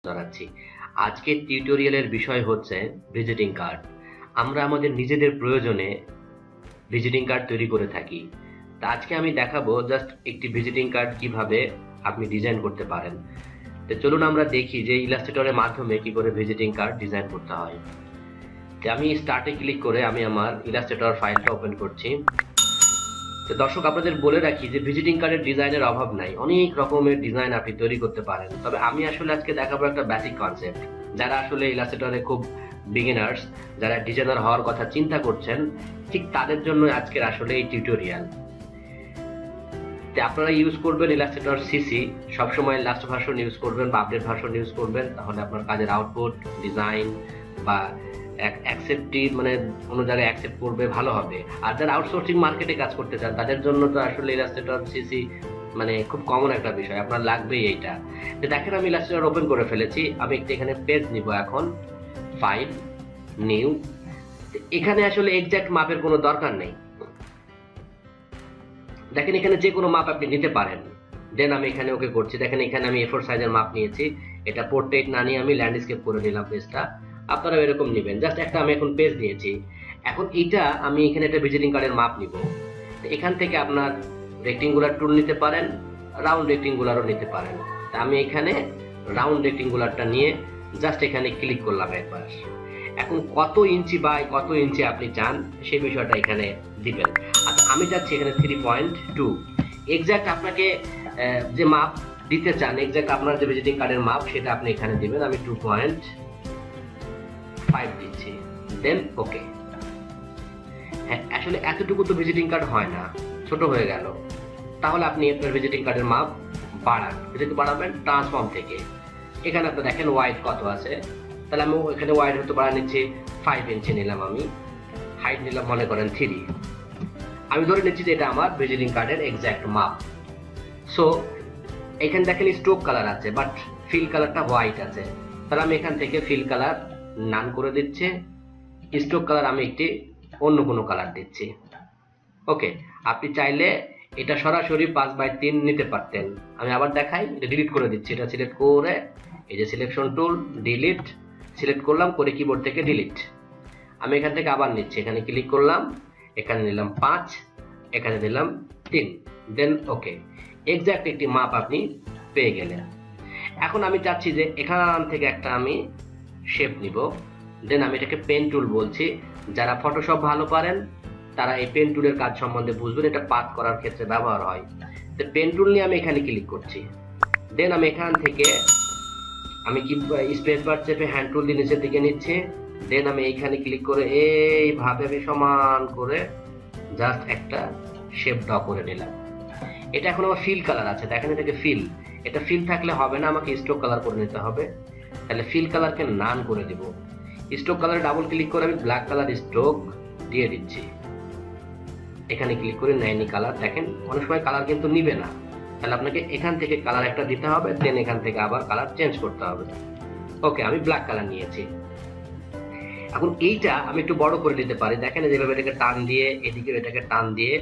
জানাচ্ছি। আজকের টিউটোরিয়ালের বিষয় হচ্ছে ভিজিটিং কার্ড। আমরা আমাদের নিজেদের প্রয়োজনে ভিজিটিং কার্ড তৈরি করে থাকি। তা আজকে আমি দেখাবো জাস্ট একটি ভিজিটিং কার্ড কিভাবে আপনি ডিজাইন করতে পারেন। তো চলুন আমরা দেখি যে ইলাস্ট্রেটরের মাধ্যমে কি করে ভিজিটিং কার্ড ডিজাইন করতে হয়। তো আমি স্টার্টে ক্লিক করে আমি আমার ইলাস্ট্রেটর ফাইলটা ওপেন করছি। তো দর্শক, আপনাদের বলে রাখি যে ভিজিটিং কার্ডের ডিজাইনের অভাব নাই, অনেক রকমের ডিজাইন আপনি তৈরি করতে পারেন। তবে আমি আসলে আজকে দেখাবো একটা বেসিক কনসেপ্ট। যারা আসলে ইলাস্ট্রেটরে খুব বিগিনার্স, যারা ডিজাইনার হওয়ার কথা চিন্তা করছেন, ঠিক তাদের জন্য আজকের আসলে এই টিউটোরিয়াল। তো আপনারা ইউজ করবেন ইলাস্ট্রেটর সিসি, সবসময় লাস্ট ভার্সন ইউজ করবেন বা আপডেট ভার্সন ইউজ করবেন, তাহলে আপনার কাজের আউটপুট, ডিজাইন বা অ্যাকসেপ্টিভ মানে কোনো জায়গায় অ্যাকসেপ্ট করবে, ভালো হবে। আর যারা আউটসোর্সিং মার্কেটে কাজ করতে চান তাদের জন্য তো আসলে ইলাস্ট্রেটর সিসি মানে খুব কমন একটা বিষয়, আপনার লাগবেই এইটা। তো দেখেন আমি ইলাস্ট্রেটর ওপেন করে ফেলেছি। আমি একটু এখানে পেজ নিব, এখন ফাইল, নিউ। এখানে আসলে এক্সাক্ট মাপের কোনো দরকার নেই। দেখেন এখানে যে কোনো মাপ আপনি নিতে পারেন। দেন আমি এখানে ওকে করছি। দেখেন এখানে আমি A4 সাইজের মাপ নিয়েছি। এটা পোর্ট্রেট না নিয়ে আমি ল্যান্ডস্কেপ করে নিলাম পেজটা। আপনারা এরকম নেবেন। জাস্ট একটা আমি এখন পেজ দিয়েছি। এখন এইটা আমি এখানে একটা ভিজিটিং কার্ডের মাপ নিব। এখান থেকে আপনার রেক্টেঙ্গুলার টুল নিতে পারেন, রাউন্ড রেক্টেঙ্গুলারও নিতে পারেন। তা আমি এখানে রাউন্ড রেক্টেঙ্গুলারটা নিয়ে জাস্ট এখানে ক্লিক করলাম একবার। এখন কত ইঞ্চি বাই কত ইঞ্চি আপনি চান সেই বিষয়টা এখানে দিবেন। আচ্ছা, আমি যাচ্ছি এখানে 3.2। এক্সাক্ট আপনাকে যে মাপ দিতে চান, এক্সাক্ট আপনার যে ভিজিটিং কার্ডের মাপ সেটা আপনি এখানে দিবেন। আমি 2.5 দিচ্ছি, দেন ওকে। হ্যাঁ, আসলে এতটুকু তো ভিজিটিং কার্ড হয় না, ছোট হয়ে গেল। তাহলে আপনি আপনার ভিজিটিং কার্ডের মাপ বাড়ান। যেহেতু বাড়াবেন ট্রান্সফর্ম থেকে, এখানে আপনি দেখেন ওয়াইড কত আছে। তাহলে আমি এখানে ওয়াইড হতে বাড়া নিচ্ছি 5 ইঞ্চি নিলাম। আমি হাইট নিলাম মনে করেন 3। আমি ধরে নিচ্ছি যে এটা আমার ভিজিটিং কার্ডের এক্সাক্ট মাপ। সো এখানে দেখেন স্ট্রোক কালার আছে, বাট ফিল কালারটা হোয়াইট আছে। তাহলে আমি এখান থেকে ফিল কালার নান করে দিচ্ছি। স্ট্রোক কালার আমি একটি অন্য কোনো কালার দিচ্ছি। ওকে, আপনি চাইলে এটা সরাসরি 5/3 নিতে পারতেন। আমি আবার দেখাই, এটা ডিলিট করে দিচ্ছি। এটা সিলেক্ট করে এই যে সিলেকশন টুল, ডিলিট সিলেক্ট করলাম, করে কিবোর্ড থেকে ডিলিট। আমি এখান থেকে আবার নিচ্ছি, এখানে ক্লিক করলাম, এখানে নিলাম 5, এখানে দিলাম 3, দেন ওকে। এক্সাক্ট একটি মাপ আপনি পেয়ে গেলেন। এখন আমি চাচ্ছি যে এখান থেকে একটা আমি শেপ নিব। দেন আমি এটাকে পেন টুল বলছি। যারা ফটোশপ ভালো পারেন তারা এই পেন টুলের কাজ সম্বন্ধে বুঝবেন, এটা পাথ করার ক্ষেত্রে ব্যবহার হয়। তো পেন টুল নিয়ে আমি এখানে ক্লিক করছি। দেন আমি এখান থেকে আমি কি স্পেস বার চেপে হ্যান্ড টুল দিয়ে নিচের দিকে নিচ্ছি। দেন আমি এইখানে ক্লিক করে এইভাবে আমি সমান করে জাস্ট একটা শেপ ড্র করে নিলাম। এটা এখন আমার ফিল কালার আছে, দেখেন এটাকে ফিল। এটা ফিল থাকলে হবে না, আমাকে স্ট্রোক কালার করে নিতে হবে। তাহলে ফিল কালারকে নান করে দিব। স্ট্রোক কালারে ডাবল ক্লিক করে আমি ব্ল্যাক কালার স্ট্রোক দিয়ে দিচ্ছি। এখানে ক্লিক করে নেয়নি কালার। দেখেন অনেক সময় কালার কিন্তু নিবে না, তাহলে আপনাকে এখান থেকে কালার একটা দিতে হবে, দেন এখান থেকে আবার কালার চেঞ্জ করতে হবে। ওকে, আমি ব্ল্যাক কালার নিয়েছি। এখন এইটা আমি একটু বড় করে দিতে পারি। দেখেন যেভাবে এটাকে টান দিয়ে, এদিকে এটাকে টান দিয়ে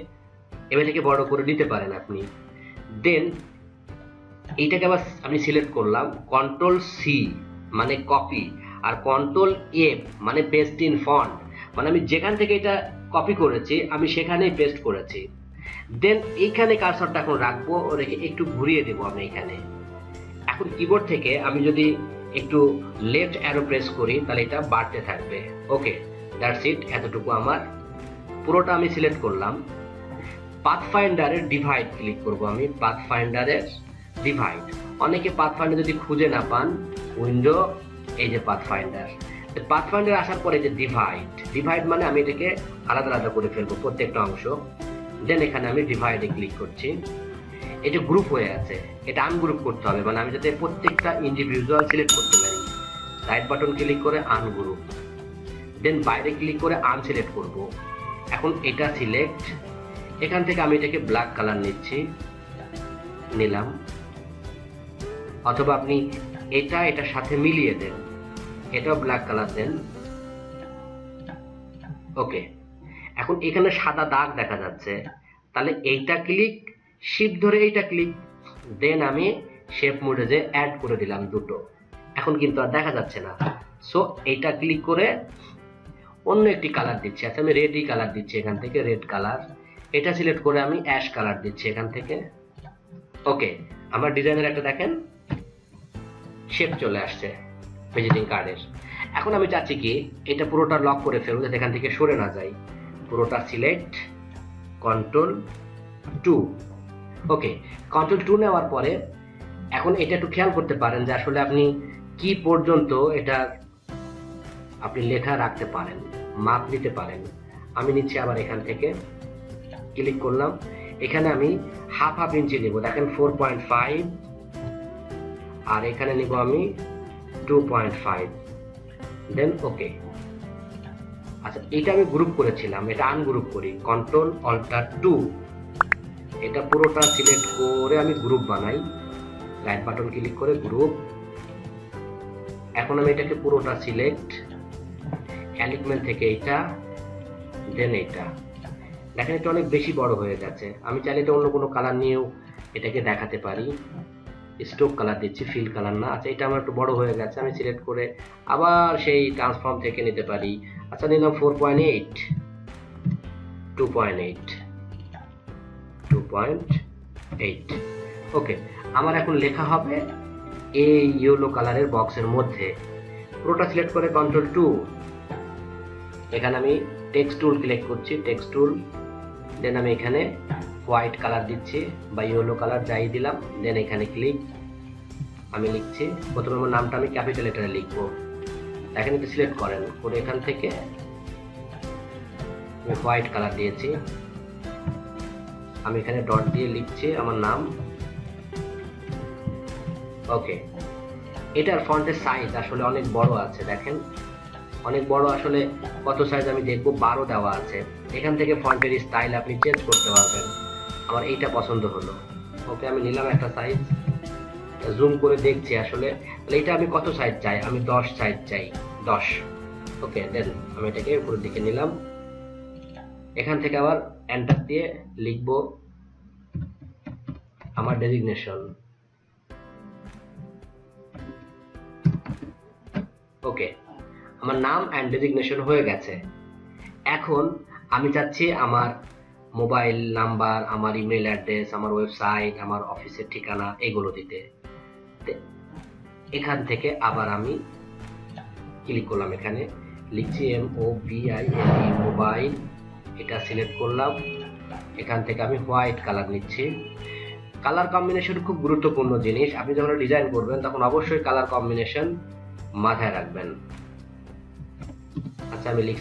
এভাবে থেকে বড় করে দিতে পারেন আপনি। দেন এইটাকে আবার আমি সিলেক্ট করলাম, কন্ট্রোল সি মানে কপি, আর কন্ট্রোল এফ মানে পেস্ট ইন ফন্ট, মানে আমি যেখান থেকে এটা কপি করেছি আমি সেখানেই পেস্ট করেছি। দেন এইখানে কার্সরটা এখন রাখবো, রেখে একটু ঘুরিয়ে দেবো আমি এখানে। এখন কিবোর্ড থেকে আমি যদি একটু লেফট অ্যারো প্রেস করি তাহলে এটা বাড়তে থাকবে। ওকে, দ্যাটস ইট। এতটুকু আমার পুরোটা আমি সিলেক্ট করলাম। পাথফাইন্ডারের ডিভাইড ক্লিক করব আমি। পাথফাইন্ডারের ডিভাইড, অনেকে পাথফাইন্ডার যদি খুঁজে না পান, উইন্ডো এই যে পাথফাইন্ডার। পাথফাইন্ডার আসার পরে যে ডিভাইড মানে আমি এটাকে আলাদা আলাদা করে ফেলবো প্রত্যেকটা অংশ। দেন এখানে আমি ডিভাইডে ক্লিক করছি। এটা গ্রুপ হয়ে আছে, এটা আনগ্রুপ করতে হবে, মানে আমি যাতে প্রত্যেকটা ইন্ডিভিজুয়াল সিলেক্ট করতে পারি। রাইট বাটন ক্লিক করে আনগ্রুপ, দেন বাইরে ক্লিক করে আনসিলেক্ট করব। এখন এটা সিলেক্ট, এখান থেকে আমি এটাকে ব্ল্যাক কালার নিচ্ছি, নিলাম। অথবা আপনি এটার সাথে মিলিয়ে দেন, এটাও ব্ল্যাক কালার দেন। ওকে, এখন এখানে সাদা দাগ দেখা যাচ্ছে, তাহলে এইটা ক্লিক, শিফট ধরে এইটা ক্লিক, দেন আমি শেপ মোডে যে অ্যাড করে দিলাম দুটো। এখন কিন্তু আর দেখা যাচ্ছে না। সো এটা ক্লিক করে অন্য একটি কালার দিচ্ছি। আচ্ছা আমি রেডই কালার দিচ্ছি এখান থেকে, রেড কালার। এটা সিলেক্ট করে আমি অ্যাশ কালার দিচ্ছি এখান থেকে। ওকে, আমার ডিজাইনের একটা দেখেন শেপ চলে আসছে ভিজিটিং কার্ডের। এখন আমি চাচ্ছি কি এটা পুরোটা লক করে ফেলবো যাতে এখান থেকে সরে না যায়। পুরোটা সিলেক্ট, Ctrl+2। ওকে, Ctrl+2 নেওয়ার পরে এখন এটা একটু খেয়াল করতে পারেন যে আসলে আপনি কি পর্যন্ত এটা আপনি লেখা রাখতে পারেন, মাপ নিতে পারেন। আমি নিচ্ছি আবার এখান থেকে ক্লিক করলাম, এখানে আমি হাফ ইঞ্চি নেব। দেখেন 4.5 আর এখানে নিব আমি 2.5, দেন ওকে। আচ্ছা এটা আমি গ্রুপ করেছিলাম, এটা আনগ্রুপ করি, Ctrl+Alt+2। এটা পুরোটা সিলেক্ট করে আমি গ্রুপ বানাই, রাইট বাটন ক্লিক করে গ্রুপ। এখন আমি এটাকে পুরোটা সিলেক্ট, অ্যালিগমেন্ট থেকে এটা, দেন এটা। দেখেন এটা অনেক বেশি বড় হয়ে গেছে। আমি চাইলে এটা অন্য কোনো কালার নিয়েও এটাকে দেখাতে পারি। স্ট্রোক কালার দিচ্ছি, ফিল কালার না। আচ্ছা এটা আমার একটু বড় হয়ে গেছে, আমি সিলেক্ট করে আবার সেই ট্রান্সফর্ম থেকে নিতে পারি। আচ্ছা নিলাম 4.8, 2.8, 2.8। ওকে, আমার এখন লেখা হবে এই ইয়েলো কালারের বক্সের মধ্যে। পুরোটা সিলেক্ট করে Ctrl+2, এখানে আমি টেক্সট টুল ক্লিক করছি, টেক্সট টুল। দেন আমি এখানে হোয়াইট কালার দিচ্ছি বা ইয়েলো কালার যাই দিলাম, দেন এখানে ক্লিক। আমি লিখছি, প্রথমে আমার নামটা আমি ক্যাপিটাল লেটারে লিখবো। এখানে একটু সিলেক্ট করেন করে এখান থেকে আমি হোয়াইট কালার দিয়েছি। আমি এখানে ডট দিয়ে লিখছি আমার নাম। ওকে, এটার ফন্টের সাইজ আসলে অনেক বড় আছে, দেখেন অনেক বড়। আসলে কত সাইজ আমি দেখবো, 12 দেওয়া আছে। এখান থেকে ফন্টের স্টাইল আপনি চেঞ্জ করতে পারবেন। আমার এইটা পছন্দ হলো। ওকে, আমি নিলাম একটা সাইজ, জুম করে দেখছি আসলে এটা আমি কত সাইজ চাই। আমি 10 সাইজ চাই, 10। ওকে, দেন আমি এটাকে উপরের দিকে নিলাম। এখান থেকে আবার এন্টার দিয়ে লিখবো আমার ডেজিগনেশন। ওকে, আমার নাম অ্যান্ড ডেজিগনেশন হয়ে গেছে। এখন আমি চাচ্ছি আমার মোবাইল নাম্বার, আমার ইমেল অ্যাড্রেস, আমার ওয়েবসাইট, আমার অফিসের ঠিকানা এগুলো দিতে। এখান থেকে আবার আমি ক্লিক করলাম, এখানে লিখছি MOBILE মোবাইল, এটা সিলেক্ট করলাম। এখান থেকে আমি হোয়াইট কালার নিচ্ছি। কালার কম্বিনেশন খুব গুরুত্বপূর্ণ জিনিস। আপনি যখন ডিজাইন করবেন তখন অবশ্যই কালার কম্বিনেশন মাথায় রাখবেন। আচ্ছা আমি লিখছি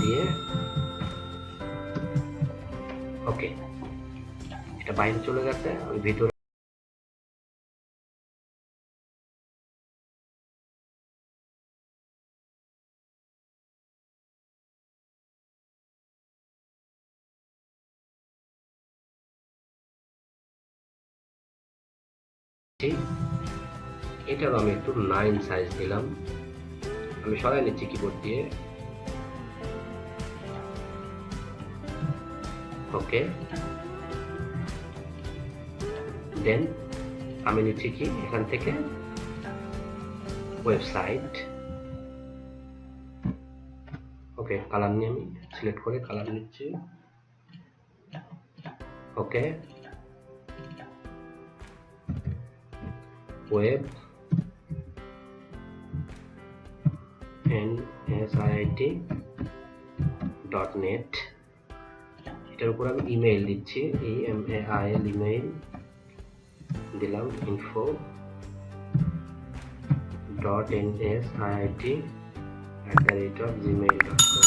দিয়ে। ওকে, এটা বাইরে চলে গেছে, আমি ভিতরে এটারও আমি একটু 9 সাইজ দিলাম। আমি সরাই নিচ্ছি কিবোর্ড দিয়ে। ওকে, দেন আমি নিচ্ছি কি এখান থেকে ওয়েবসাইট। ওকে, কালার নিয়ে আমি সিলেক্ট করে কালার নিচ্ছি। ওকে, web nsit.net, এটার উপর আমি ইমেইল দিচ্ছি, email ইমেইল দিলাম info.nsit@gmail.com।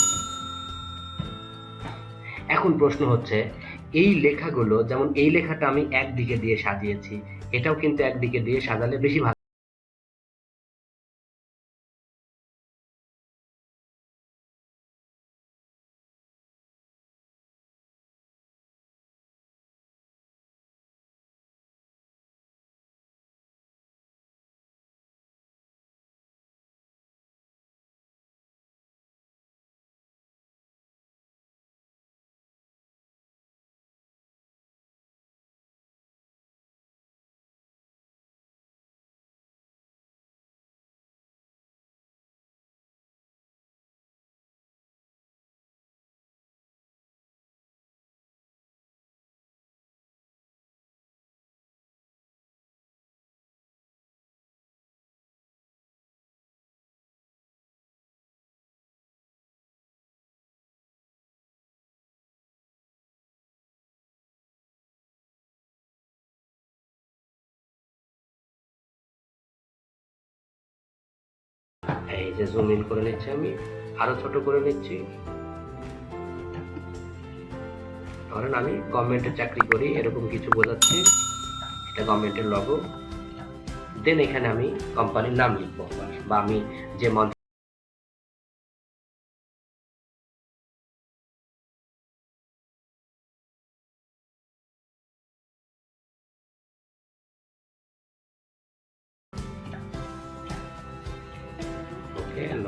এখন প্রশ্ন হচ্ছে এই লেখাগুলো, যেমন এই লেখাটা আমি একদিকে দিয়ে সাজিয়েছি, এটাও কিন্তু একদিকে দিয়ে সাজালে বেশি ভালো। এই যে জুম ইন করে নিচ্ছি, আমি আরো ছোট করে নিচ্ছি। ধরেন আমি গভর্নমেন্টে চাকরি করি এরকম কিছু বোঝাচ্ছি, এটা গভর্নমেন্টের লোগো। দেন এখানে আমি কোম্পানির নাম লিখবো বা আমি যে মান্থ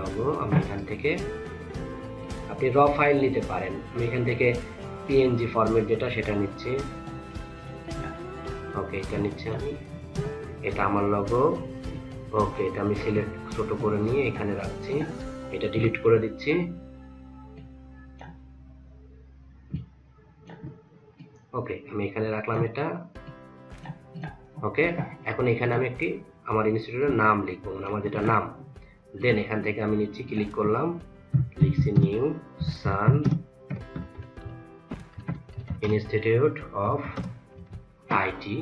লোগো, আমি এখান থেকে আপনি র ফাইল নিতে পারেন, আমি এখান থেকে পিএনজি ফরম্যাট যেটা সেটা নিচ্ছি। ওকে, এটা নিচ্ছি আমি, এটা আমার লোগো। ওকে, এটা আমি সিলেক্ট ছোট করে নিয়ে এখানে রাখছি, এটা ডিলিট করে দিচ্ছি। ওকে, আমি এখানে রাখলাম এটা। ওকে, এখন এখানে আমি একটি আমার ইনস্টিটিউটের নাম লিখবো, আমার যেটা নাম। দেন এখান থেকে আমি নিচ্ছি, ক্লিক করলাম, লিখছি New Sun Institute of IT.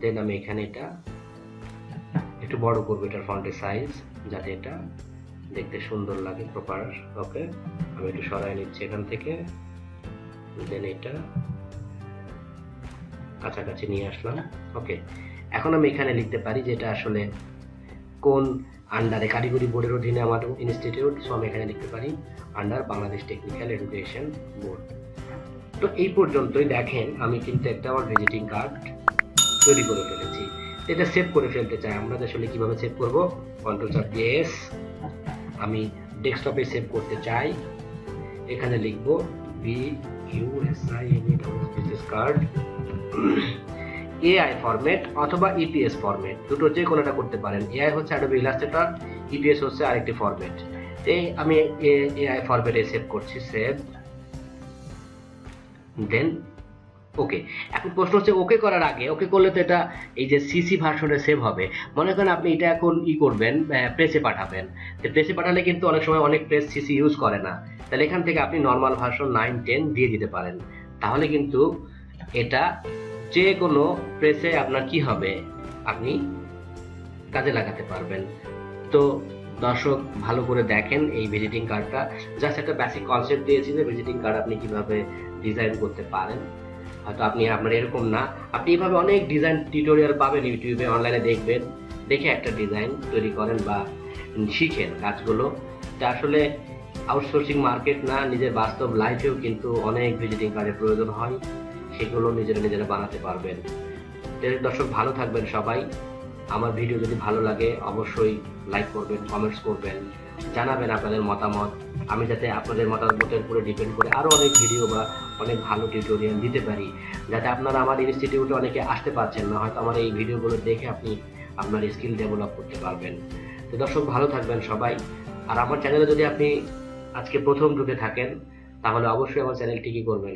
Then আমি এখানে এটা একটু বড় করবো, এটার ফন্টের সাইজ যাতে এটা দেখতে সুন্দর লাগে প্রপার। ওকে, আমি একটু সরাই নিচ্ছি এখান থেকে। দেন এটা কাছাকাছি নিয়ে আসলাম। ওকে, এখন আমি এখানে লিখতে পারি যে এটা আসলে কোন আন্ডারে, কারিগরি বোর্ডের অধীনে আমার ইনস্টিটিউট। সো আমি এখানে লিখতে পারি under Bangladesh technical education board. তো এই পর্যন্তই দেখেন আমি কিন্তু একটা আমার ভিজিটিং কার্ড তৈরি করে ফেলেছি। এটা সেভ করে ফেলতে চাই, আমরা আসলে কিভাবে সেভ করব, Ctrl+S, আমি ডেস্কটপে সেভ করতে চাই। এখানে লিখব BUSINE কার্ড, AI ফরম্যাট অথবা EPS ফরম্যাট, দুটো যে কোনোটা করতে পারেন। AI হচ্ছে Adobe Illustrator, EPS হচ্ছে আরেকটি ফরম্যাট। আমি AI ফরম্যাটে সেভ করছি, সেভ। দেন ওকে, এখন প্রশ্ন হচ্ছে ওকে করার আগে, ওকে করলে তো এটা এই যে সিসি ভার্সনে সেভ হবে। মনে করেন আপনি এটা এখন করবেন, প্রেসে পাঠাবেন, তো প্রেসে পাঠালে কিন্তু অনেক সময় অনেক প্রেস সিসি ইউজ করে না, তাহলে এখান থেকে আপনি নর্মাল ভার্সন 9, 10 দিয়ে দিতে পারেন। তাহলে কিন্তু এটা যে কোনো প্রেসে আপনার কি হবে, আপনি কাজে লাগাতে পারবেন। তো দর্শক ভালো করে দেখেন এই ভিজিটিং কার্ডটা, জাস্ট একটা বেসিক কনসেপ্ট দিয়েছি যে ভিজিটিং কার্ড আপনি কিভাবে ডিজাইন করতে পারেন। হয়তো আপনি আপনার এরকম না, আপনি এইভাবে অনেক ডিজাইন টিউটোরিয়াল পাবেন ইউটিউবে, অনলাইনে দেখবেন, দেখে একটা ডিজাইন তৈরি করেন বা শিখেন কাজগুলো। এটা আসলে আউটসোর্সিং মার্কেট না, নিজের বাস্তব লাইফেও কিন্তু অনেক ভিজিটিং কার্ডের প্রয়োজন হয়, সেগুলো নিজেরা বানাতে পারবেন। দর্শক ভালো থাকবেন সবাই। আমার ভিডিও যদি ভালো লাগে অবশ্যই লাইক করবেন, কমেন্টস করবেন, জানাবেন আপনাদের মতামত, আমি যাতে আপনাদের মতামতের উপরে ডিপেন্ড করে আরও অনেক ভিডিও বা অনেক ভালো টিউটোরিয়াল দিতে পারি, যাতে আপনারা আমার ইনস্টিটিউটে অনেকে আসতে পারছেন না, হয়তো আমার এই ভিডিওগুলো দেখে আপনি আপনার স্কিল ডেভেলপ করতে পারবেন। তো দর্শক ভালো থাকবেন সবাই। আর আমার চ্যানেলে যদি আপনি আজকে প্রথম ঢুকে থাকেন তাহলে অবশ্যই আমার চ্যানেলটি কি করবেন,